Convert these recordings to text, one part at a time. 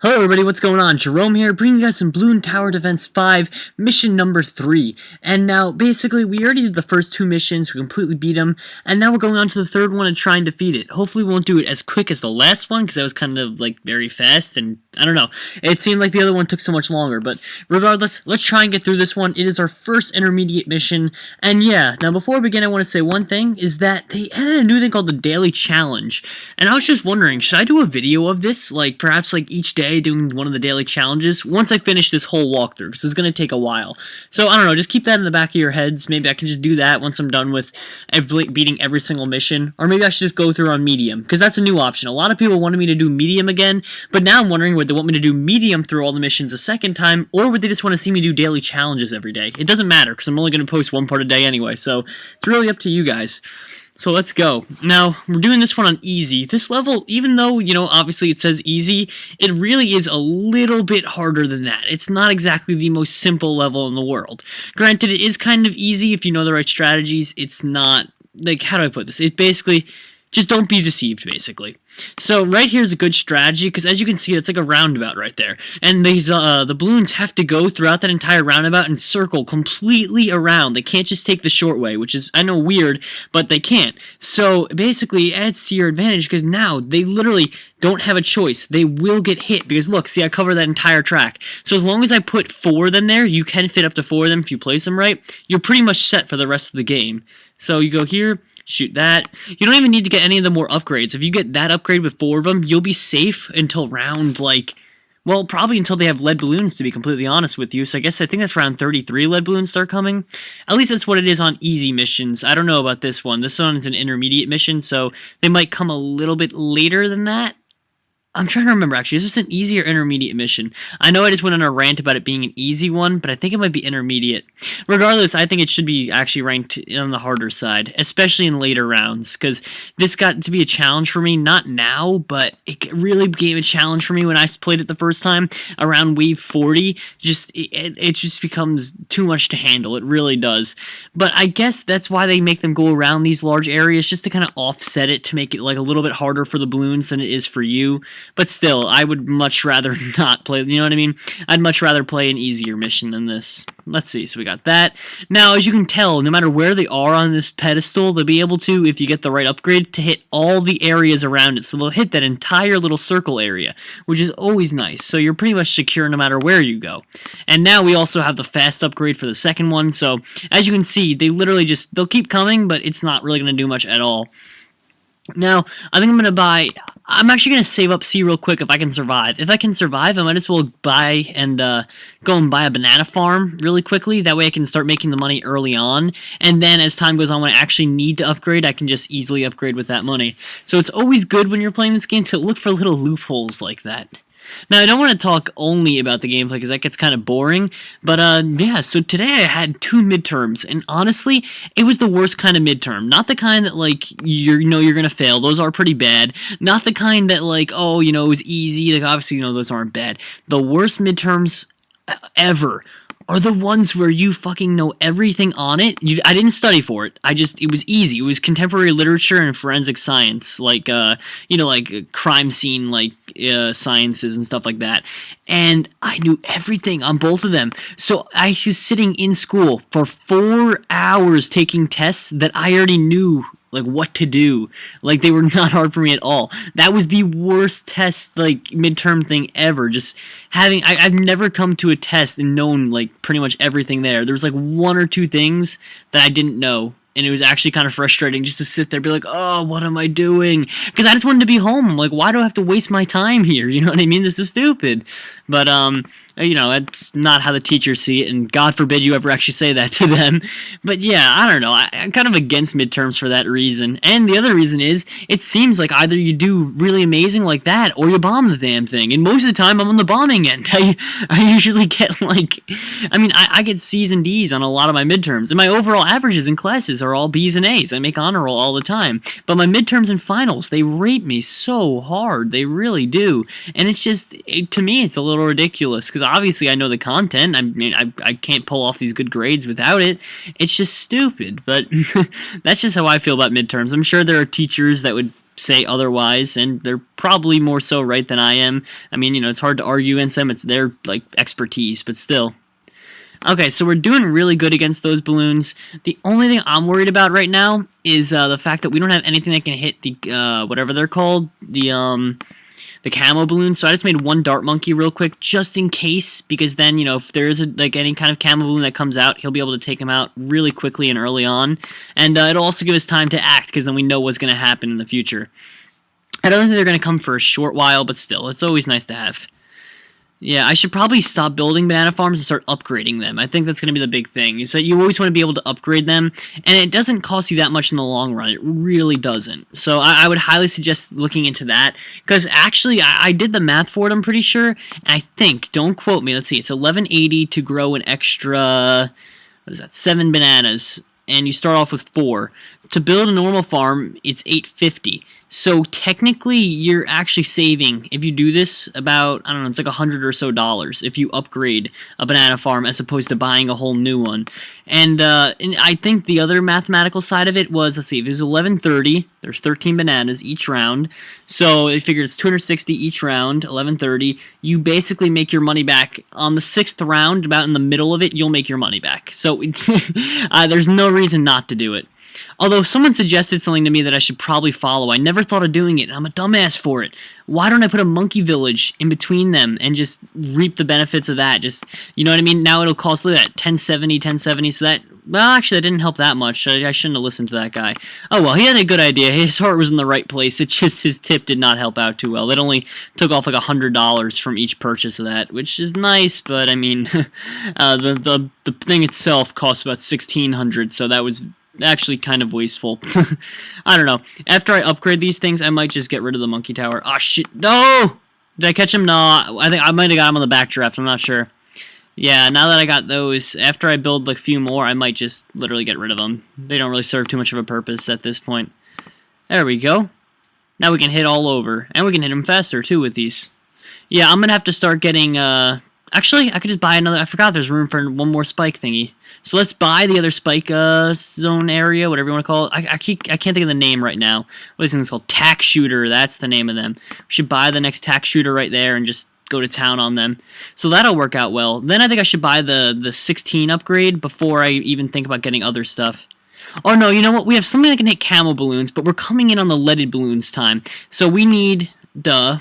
Hello everybody, what's going on? Jerome here, bringing you guys some Bloons Tower Defense 5, mission number 3. And now, basically, we already did the first two missions, we completely beat them, and now we're going on to the third one and trying to defeat it. Hopefully we won't do it as quick as the last one, because that was kind of, very fast, and I don't know. It seemed like the other one took so much longer, but regardless, let's try and get through this one. It is our first intermediate mission, and yeah, now before we begin, I want to say one thing, is that they added a new thing called the Daily Challenge, and I was just wondering, should I do a video of this, perhaps each day, doing one of the daily challenges once I finish this whole walkthrough, because it's going to take a while. So, I don't know, just keep that in the back of your heads. Maybe I can just do that once I'm done with beating every single mission, or maybe I should just go through on medium, because that's a new option. A lot of people wanted me to do medium again, but now I'm wondering, would they want me to do medium through all the missions a second time, or would they just want to see me do daily challenges every day? It doesn't matter, because I'm only going to post one part a day anyway, so it's really up to you guys. So let's go. Now, we're doing this one on easy. This level, even though, obviously it says easy, it really is a little bit harder than that. It's not exactly the most simple level in the world. Granted, it is kind of easy if you know the right strategies. It's not, how do I put this? It basically, just don't be deceived, basically. So right here is a good strategy, because as you can see, it's like a roundabout right there. And these the balloons have to go throughout that entire roundabout and circle completely around. They can't just take the short way, which is, I know, weird, but they can't. So basically, it adds to your advantage, because now they literally don't have a choice. They will get hit, because look, see, I cover that entire track. So as long as I put 4 of them there, you can fit up to 4 of them if you place them right, you're pretty much set for the rest of the game. So you go here, shoot that. You don't even need to get any of the more upgrades. If you get that upgrade with 4 of them, you'll be safe until round, well, probably until they have lead balloons, to be completely honest with you. So I think that's round 33 lead balloons start coming. At least that's what it is on easy missions. I don't know about this one. This one is an intermediate mission, so they might come a little bit later than that. I'm trying to remember, actually. Is this an easy or intermediate mission? I know I just went on a rant about it being an easy one, but I think it might be intermediate. Regardless, I think it should be actually ranked on the harder side, especially in later rounds, because this got to be a challenge for me, not now, but it really became a challenge for me when I played it the first time, around wave 40. It just becomes too much to handle. It really does. But I guess that's why they make them go around these large areas, just to kind of offset it, to make it a little bit harder for the balloons than it is for you. But still, I would much rather not play, you know what I mean? I'd much rather play an easier mission than this. Let's see, so we got that. Now, as you can tell, no matter where they are on this pedestal, they'll be able to, if you get the right upgrade, to hit all the areas around it. So they'll hit that entire little circle area, which is always nice. So you're pretty much secure no matter where you go. And now we also have the fast upgrade for the second one. So, as you can see, they literally they'll keep coming, but it's not really going to do much at all. Now, I'm actually going to save up C real quick if I can survive. If I can survive, I might as well buy and go and buy a banana farm really quickly. That way I can start making the money early on. And then as time goes on, when I actually need to upgrade, I can just easily upgrade with that money. So it's always good when you're playing this game to look for little loopholes like that. Now, I don't want to talk only about the gameplay because that gets kind of boring, but yeah, so today I had 2 midterms, and honestly, it was the worst kind of midterm. Not the kind that, you're going to fail. Those are pretty bad. Not the kind that, it was easy. Obviously, those aren't bad. The worst midterms ever are the ones where you fucking know everything on it. I didn't study for it. It was easy. It was contemporary literature and forensic science, crime scene, sciences and stuff like that. And I knew everything on both of them. So I was sitting in school for 4 hours taking tests that I already knew what to do. They were not hard for me at all. That was the worst test, midterm thing ever. Just having, I've never come to a test and known, pretty much everything there. There was, 1 or 2 things that I didn't know. And it was actually kind of frustrating just to sit there and be like, oh, what am I doing? Because I just wanted to be home. I'm like, why do I have to waste my time here? You know what I mean? This is stupid. But, that's not how the teachers see it, and God forbid you ever actually say that to them. But yeah, I don't know. I'm kind of against midterms for that reason. And the other reason is, it seems like either you do really amazing like that, or you bomb the damn thing. And most of the time, I'm on the bombing end. I usually get, I get C's and D's on a lot of my midterms. And my overall averages in classes are all B's and A's. I make honor roll all the time. But my midterms and finals, they rate me so hard. They really do. And it's just, to me, it's a little ridiculous, because obviously I know the content. I mean, I can't pull off these good grades without it. It's just stupid. But that's just how I feel about midterms. I'm sure there are teachers that would say otherwise, and they're probably more so right than I am. I mean, it's hard to argue against them. It's their, like, expertise, but still. Okay, so we're doing really good against those balloons. The only thing I'm worried about right now is the fact that we don't have anything that can hit the, whatever they're called, the camo balloons. So I just made one dart monkey real quick, just in case, because then, if there is, any kind of camo balloon that comes out, he'll be able to take him out really quickly and early on. And it'll also give us time to act, because then we know what's going to happen in the future. I don't think they're going to come for a short while, but still, it's always nice to have. Yeah, I should probably stop building banana farms and start upgrading them. I think that's going to be the big thing, is that you always want to be able to upgrade them, and it doesn't cost you that much in the long run. It really doesn't. So I would highly suggest looking into that, because actually, I did the math for it, I'm pretty sure, and I think, don't quote me, let's see, it's 1180 to grow an extra, 7 bananas, and you start off with 4. To build a normal farm, it's 850. So technically, you're actually saving, if you do this, about, I don't know, it's like $100 or so if you upgrade a banana farm as opposed to buying a whole new one. And I think the other mathematical side of it was, let's see, if it was 1130, there's 13 bananas each round. So I figured it's 260 each round, 1130. You basically make your money back on the 6th round, about in the middle of it, you'll make your money back. So there's no reason not to do it. Although someone suggested something to me that I should probably follow. I never thought of doing it, and I'm a dumbass for it. Why don't I put a monkey village in between them and just reap the benefits of that? Just, you know what I mean? Now it'll cost, look at that, 1070, so that, well, actually, that didn't help that much. I shouldn't have listened to that guy. Oh, well, he had a good idea. His heart was in the right place. It just, his tip did not help out too well. It only took off like $100 from each purchase of that, which is nice, but, I mean, the thing itself cost about $1,600, so that was actually kind of wasteful. I don't know. After I upgrade these things, I might just get rid of the monkey tower. Oh, shit. No! Did I catch him? No. I think I might have got him on the backdraft. I'm not sure. Yeah, now that I got those, after I build like a few more, I might just literally get rid of them. They don't really serve too much of a purpose at this point. There we go. Now we can hit all over. And we can hit them faster, too, with these. Yeah, I'm going to have to start getting, actually, I could just buy another. I forgot there's room for one more spike thingy. So let's buy the other spike zone area, whatever you want to call it. I can't think of the name right now. What is this called? Tack shooter. That's the name of them. We should buy the next tack shooter right there and just go to town on them. So that'll work out well. Then I think I should buy the 16 upgrade before I even think about getting other stuff. Oh no, you know what? We have something that can hit camo balloons, but we're coming in on the leaded balloons time. So we need...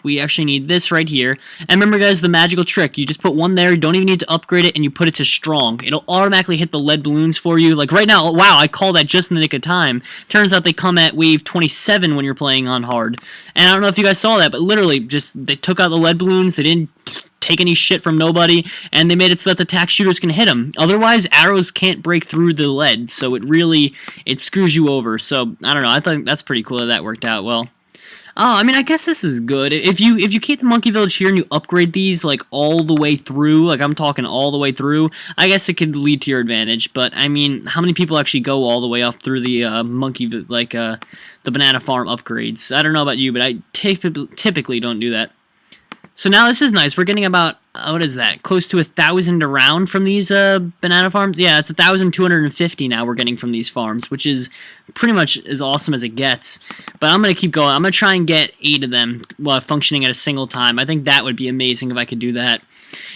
we actually need this right here. And remember, guys, the magical trick. You just put one there, you don't even need to upgrade it, and you put it to strong. It'll automatically hit the lead balloons for you. Like right now, wow, I called that just in the nick of time. Turns out they come at wave 27 when you're playing on hard. And I don't know if you guys saw that, but literally, just they took out the lead balloons, they didn't take any shit from nobody, and they made it so that the tack shooters can hit them. Otherwise, arrows can't break through the lead, so it screws you over. So, I don't know, I think that's pretty cool that worked out well. Oh, I mean, I guess this is good. If you keep the monkey village here and you upgrade these, like, all the way through, like, I'm talking all the way through, I guess it could lead to your advantage. But, I mean, how many people actually go all the way up through the the banana farm upgrades? I don't know about you, but I typically don't do that. So now this is nice. We're getting about, what is that, close to 1,000 a round from these banana farms? Yeah, it's 1,250 now we're getting from these farms, which is pretty much as awesome as it gets. But I'm going to keep going. I'm going to try and get 8 of them while functioning at a single time. I think that would be amazing if I could do that.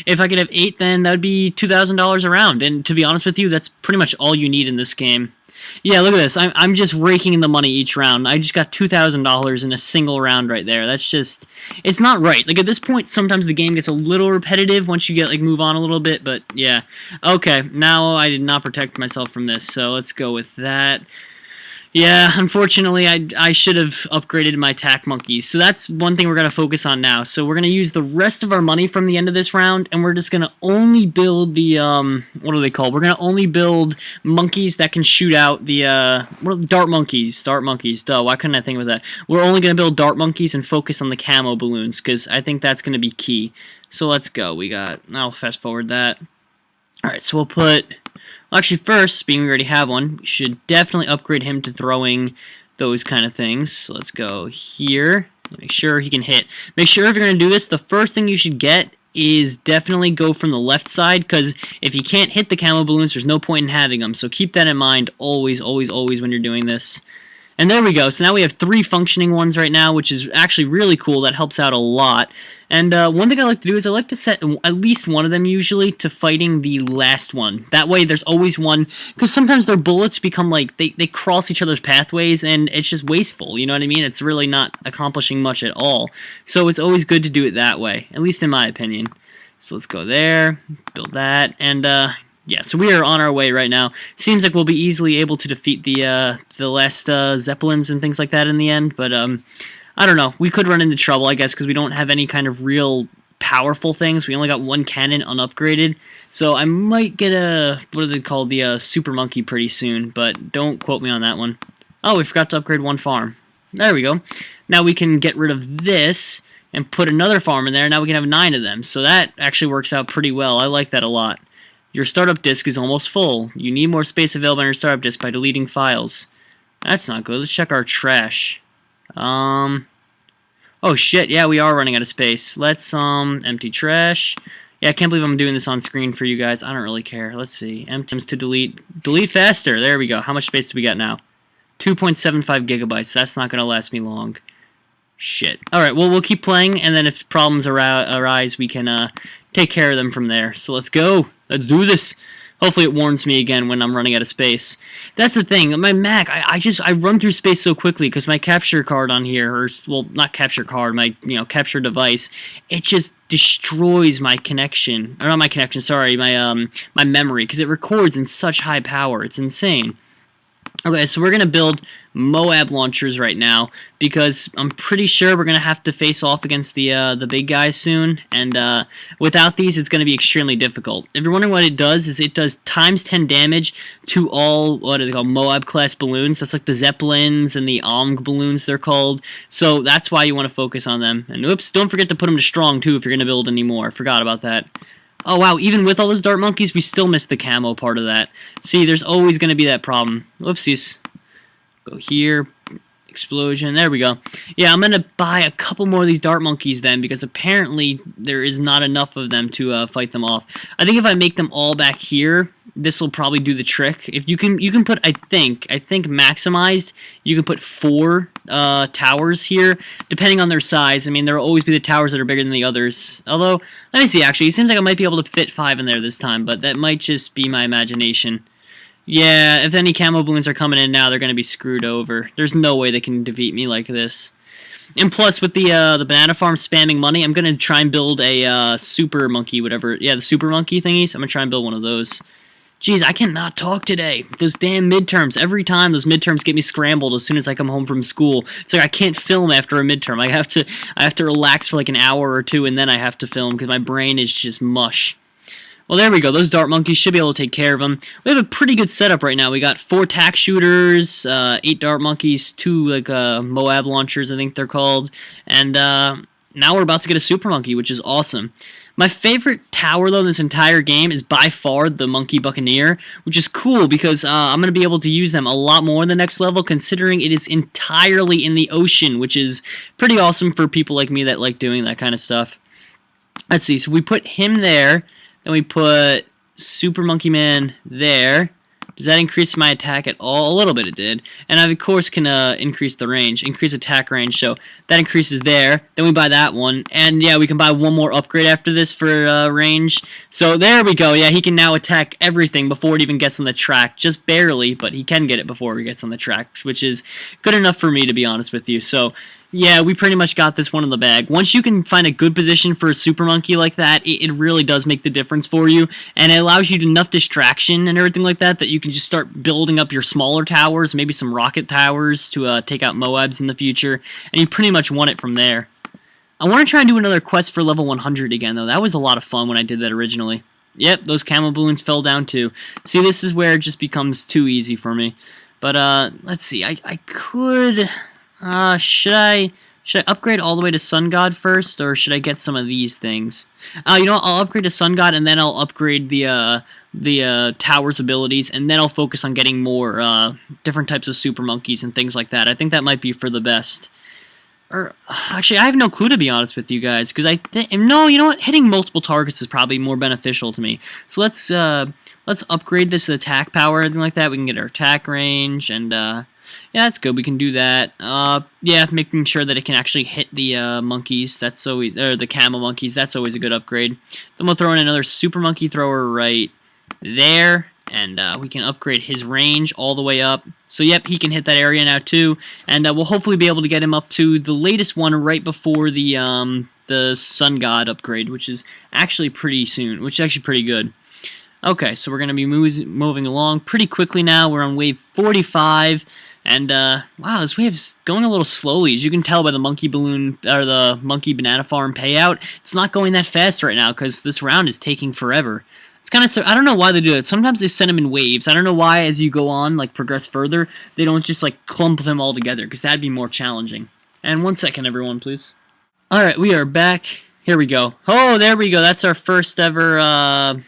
If I could have 8, then that would be $2,000 a round. And to be honest with you, that's pretty much all you need in this game. Yeah, look at this. I'm just raking in the money each round. I just got $2,000 in a single round right there. That's just... It's not right. Like, at this point, sometimes the game gets a little repetitive once you get, like, move on a little bit, but, yeah. Okay, now I did not protect myself from this, so let's go with that. Yeah, unfortunately, I should have upgraded my tack monkeys. So that's one thing we're going to focus on now. So we're going to use the rest of our money from the end of this round, and we're just going to only build the, what are they called? We're going to only build monkeys that can shoot out the, dart monkeys. Dart monkeys, duh, why couldn't I think of that? We're only going to build dart monkeys and focus on the camo balloons, because I think that's going to be key. So let's go. I'll fast forward that. Alright, so we'll put... Well, actually, first, being we already have one, we should definitely upgrade him to throwing those kind of things. So let's go here. Make sure he can hit. Make sure if you're going to do this, the first thing you should get is definitely go from the left side, because if you can't hit the camo balloons, there's no point in having them. So keep that in mind always, always, always when you're doing this. And there we go. So now we have 3 functioning ones right now, which is actually really cool. That helps out a lot. And one thing I like to do is I like to set at least one of them usually to fighting the last one. That way there's always one, because sometimes their bullets become like, they cross each other's pathways, and it's just wasteful, you know what I mean? It's really not accomplishing much at all. So it's always good to do it that way, at least in my opinion. So let's go there, build that, and yeah, so we are on our way right now. Seems like we'll be easily able to defeat the last Zeppelins and things like that in the end, but I don't know. We could run into trouble, I guess, because we don't have any kind of real powerful things. We only got 1 cannon unupgraded, so I might get a, what are they called, the Super Monkey pretty soon, but don't quote me on that one. Oh, we forgot to upgrade 1 farm. There we go. Now we can get rid of this and put another farm in there. Now we can have 9 of them, so that actually works out pretty well. I like that a lot. Your startup disk is almost full. You need more space available on your startup disk by deleting files. That's not good. Let's check our trash. Oh shit, yeah, we are running out of space. Let's empty trash. Yeah, I can't believe I'm doing this on screen for you guys. I don't really care. Let's see. Empty to delete. Delete faster. There we go. How much space do we got now? 2.75 gigabytes. That's not going to last me long. Shit. Alright, well, we'll keep playing, and then if problems arise, we can take care of them from there. So let's go. Let's do this. Hopefully it warns me again when I'm running out of space. That's the thing. My Mac, I run through space so quickly because my capture card on here, or, well, not capture card, my, capture device, it just destroys my connection. Or not my connection, sorry, my memory, because it records in such high power. It's insane. Okay, so we're going to build Moab launchers right now because I'm pretty sure we're going to have to face off against the big guys soon, and without these it's going to be extremely difficult. If you're wondering what it does, is it does times 10 damage to all, what are they called, Moab class balloons. That's like the Zeppelins and the Omg balloons they're called, so that's why you want to focus on them. And oops, don't forget to put them to strong too if you're going to build any more. Forgot about that. Oh wow, even with all those dart monkeys, we still missed the camo part of that. See, there's always going to be that problem. Whoopsies. Go here. Explosion. There we go. Yeah, I'm going to buy a couple more of these dart monkeys then, because apparently there is not enough of them to fight them off. I think if I make them all back here, this will probably do the trick. If you can put, I think maximized, you can put 4 towers here, depending on their size. I mean, there will always be the towers that are bigger than the others. Although, let me see, actually, it seems like I might be able to fit 5 in there this time, but that might just be my imagination. Yeah, if any camo balloons are coming in now, they're going to be screwed over. There's no way they can defeat me like this. And plus, with the banana farm spamming money, I'm going to try and build a super monkey, whatever. Yeah, the super monkey thingies. I'm going to try and build one of those. Jeez, I cannot talk today. Those damn midterms. Every time those midterms get me scrambled as soon as I come home from school. It's like I can't film after a midterm. I have to relax for like an hour or 2, and then I have to film because my brain is just mush. Well, there we go. Those dart monkeys should be able to take care of them. We have a pretty good setup right now. We got 4 tack shooters, 8 dart monkeys, 2 like Moab launchers, I think they're called, and now we're about to get a super monkey, which is awesome. My favorite tower, though, in this entire game is by far the Monkey Buccaneer, which is cool because I'm going to be able to use them a lot more in the next level, considering it is entirely in the ocean, which is pretty awesome for people like me that like doing that kind of stuff. Let's see. So we put him there. Then we put Super Monkey Man there. Does that increase my attack at all? A little bit it did. And I, of course, can increase the range, increase attack range, so that increases there. Then we buy that one. And, yeah, we can buy one more upgrade after this for range. So there we go. Yeah, he can now attack everything before it even gets on the track. Just barely, but he can get it before it gets on the track, which is good enough for me, to be honest with you. So, yeah, we pretty much got this one in the bag. Once you can find a good position for a super monkey like that, it really does make the difference for you, and it allows you enough distraction and everything like that you can just start building up your smaller towers, maybe some rocket towers to take out Moabs in the future, and you pretty much won it from there. I want to try and do another quest for level 100 again, though. That was a lot of fun when I did that originally. Yep, those camo balloons fell down too. See, this is where it just becomes too easy for me. But, let's see, I could... should I upgrade all the way to Sun God first, or should I get some of these things? You know what, I'll upgrade to Sun God, and then I'll upgrade the tower's abilities, and then I'll focus on getting more different types of super monkeys and things like that. I think that might be for the best. Or actually, I have no clue, to be honest with you guys, because no, you know what? Hitting multiple targets is probably more beneficial to me. So let's upgrade this attack power, anything like that. We can get our attack range, and Yeah, that's good. We can do that. Yeah, making sure that it can actually hit the monkeys. That's always, or the camel monkeys. That's always a good upgrade. Then we'll throw in another super monkey thrower right there, and we can upgrade his range all the way up. So yep, he can hit that area now too, and we'll hopefully be able to get him up to the latest one right before the sun god upgrade, which is actually pretty soon, which is actually pretty good. Okay, so we're going to be moving along pretty quickly now. We're on wave 45, and wow, this wave's going a little slowly. As you can tell by the monkey balloon, or the monkey banana farm payout, it's not going that fast right now because this round is taking forever. It's kind of, I don't know why they do it. Sometimes they send them in waves. I don't know why as you go on, like progress further, they don't just like clump them all together because that'd be more challenging. And 1 second, everyone, please. Alright, we are back. Here we go. Oh, there we go. That's our first ever,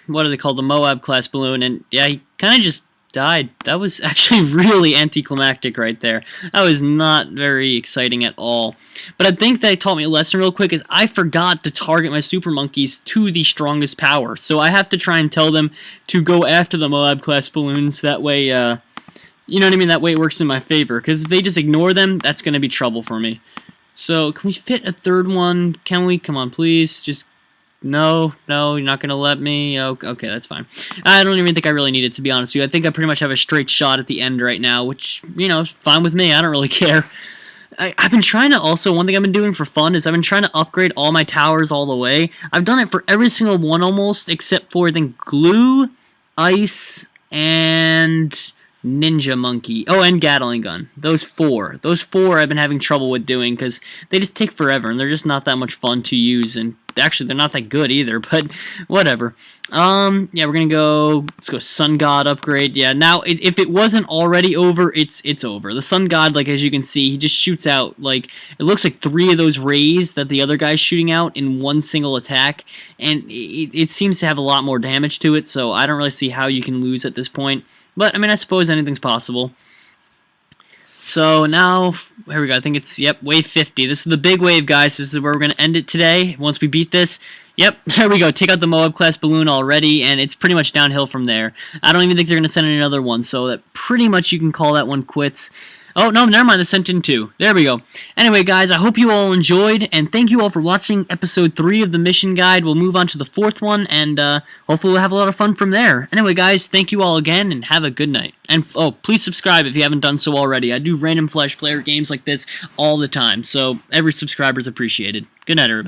what are they called? The Moab class balloon. And yeah, he kind of just died. That was actually really anticlimactic right there. That was not very exciting at all. But I think that taught me a lesson real quick is I forgot to target my super monkeys to the strongest power. So I have to try and tell them to go after the Moab class balloons. That way, you know what I mean? That way it works in my favor. Because if they just ignore them, that's going to be trouble for me. So, can we fit a third one? Can we? Come on, please. Just, no, you're not going to let me. Okay, that's fine. I don't even think I really need it, to be honest with you. I think I pretty much have a straight shot at the end right now, which, you know, is fine with me. I don't really care. I've been trying to also, one thing I've been doing for fun is I've been trying to upgrade all my towers all the way. I've done it for every single one almost, except for, I think, glue, ice, and ninja monkey. Oh, and Gatling gun. Those four I've been having trouble with doing because they just take forever and they're just not that much fun to use, and actually they're not that good either, but whatever. Yeah, we're gonna go, let's go Sun God upgrade. Yeah, now if it wasn't already over, it's over. The Sun God, like as you can see, he just shoots out like, it looks like 3 of those rays that the other guy's shooting out in one single attack, and it seems to have a lot more damage to it, so I don't really see how you can lose at this point. But, I mean, I suppose anything's possible. So, now, here we go. I think it's, yep, wave 50. This is the big wave, guys. This is where we're going to end it today. Once we beat this, yep, there we go. Take out the Moab class balloon already, and it's pretty much downhill from there. I don't even think they're going to send in another one, so that pretty much you can call that one quits. Oh, no, never mind. They sent in 2. There we go. Anyway, guys, I hope you all enjoyed, and thank you all for watching episode 3 of the mission guide. We'll move on to the 4th one, and hopefully we'll have a lot of fun from there. Anyway, guys, thank you all again, and have a good night. And, oh, please subscribe if you haven't done so already. I do random Flash player games like this all the time, so every subscriber is appreciated. Good night, everybody.